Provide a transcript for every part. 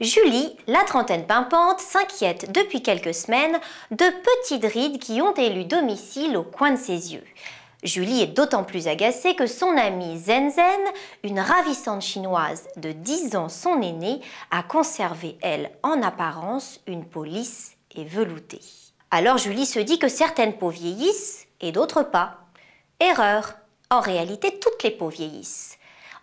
Julie, la trentaine pimpante, s'inquiète depuis quelques semaines de petites rides qui ont élu domicile au coin de ses yeux. Julie est d'autant plus agacée que son amie Zenzen, une ravissante chinoise de 10 ans son aînée, a conservé, elle, en apparence, une peau lisse et veloutée. Alors Julie se dit que certaines peaux vieillissent et d'autres pas. Erreur. En réalité, toutes les peaux vieillissent.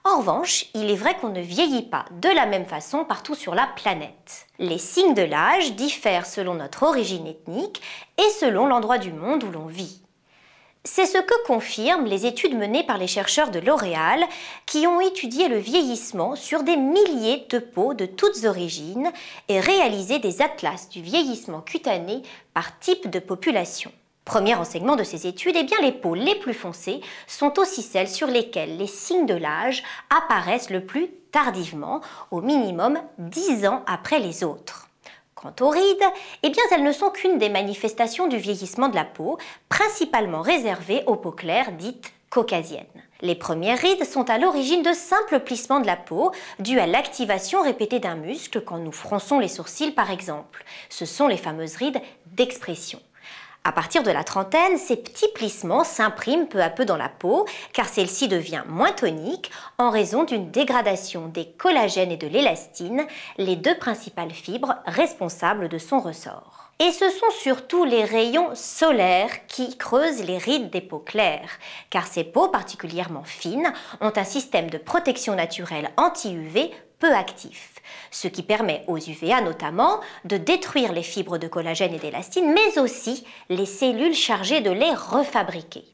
En revanche, il est vrai qu'on ne vieillit pas de la même façon partout sur la planète. Les signes de l'âge diffèrent selon notre origine ethnique et selon l'endroit du monde où l'on vit. C'est ce que confirment les études menées par les chercheurs de L'Oréal qui ont étudié le vieillissement sur des milliers de peaux de toutes origines et réalisé des atlas du vieillissement cutané par type de population. Premier enseignement de ces études, les peaux les plus foncées sont aussi celles sur lesquelles les signes de l'âge apparaissent le plus tardivement, au minimum 10 ans après les autres. Quant aux rides, elles ne sont qu'une des manifestations du vieillissement de la peau, principalement réservées aux peaux claires dites caucasiennes. Les premières rides sont à l'origine de simples plissements de la peau, dus à l'activation répétée d'un muscle quand nous fronçons les sourcils par exemple. Ce sont les fameuses rides d'expression. À partir de la trentaine, ces petits plissements s'impriment peu à peu dans la peau car celle-ci devient moins tonique en raison d'une dégradation des collagènes et de l'élastine, les deux principales fibres responsables de son ressort. Et ce sont surtout les rayons solaires qui creusent les rides des peaux claires, car ces peaux particulièrement fines ont un système de protection naturelle anti-UV peu actif, ce qui permet aux UVA notamment de détruire les fibres de collagène et d'élastine, mais aussi les cellules chargées de les refabriquer.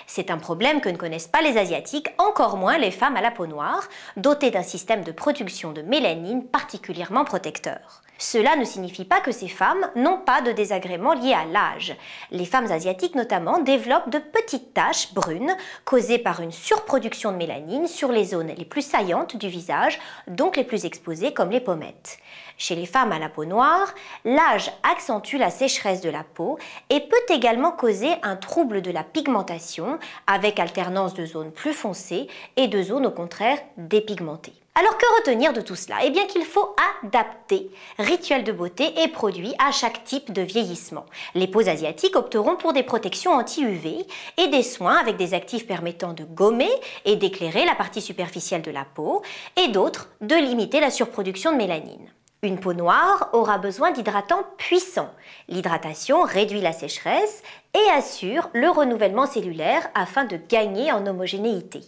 C'est un problème que ne connaissent pas les Asiatiques, encore moins les femmes à la peau noire, dotées d'un système de production de mélanine particulièrement protecteur. Cela ne signifie pas que ces femmes n'ont pas de désagréments liés à l'âge. Les femmes asiatiques notamment développent de petites taches brunes causées par une surproduction de mélanine sur les zones les plus saillantes du visage, donc les plus exposées comme les pommettes. Chez les femmes à la peau noire, l'âge accentue la sécheresse de la peau et peut également causer un trouble de la pigmentation avec alternance de zones plus foncées et de zones au contraire dépigmentées. Alors que retenir de tout cela? Qu'il faut adapter rituels de beauté et produits à chaque type de vieillissement. Les peaux asiatiques opteront pour des protections anti-UV et des soins avec des actifs permettant de gommer et d'éclairer la partie superficielle de la peau et d'autres de limiter la surproduction de mélanine. Une peau noire aura besoin d'hydratants puissants. L'hydratation réduit la sécheresse et assure le renouvellement cellulaire afin de gagner en homogénéité.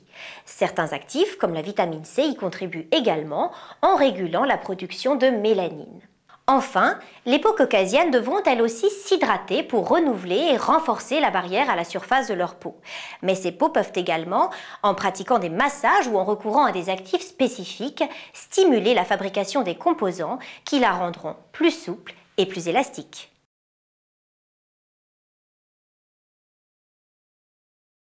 Certains actifs, comme la vitamine C, y contribuent également en régulant la production de mélanine. Enfin, les peaux caucasiennes devront elles aussi s'hydrater pour renouveler et renforcer la barrière à la surface de leur peau. Mais ces peaux peuvent également, en pratiquant des massages ou en recourant à des actifs spécifiques, stimuler la fabrication des composants qui la rendront plus souple et plus élastique.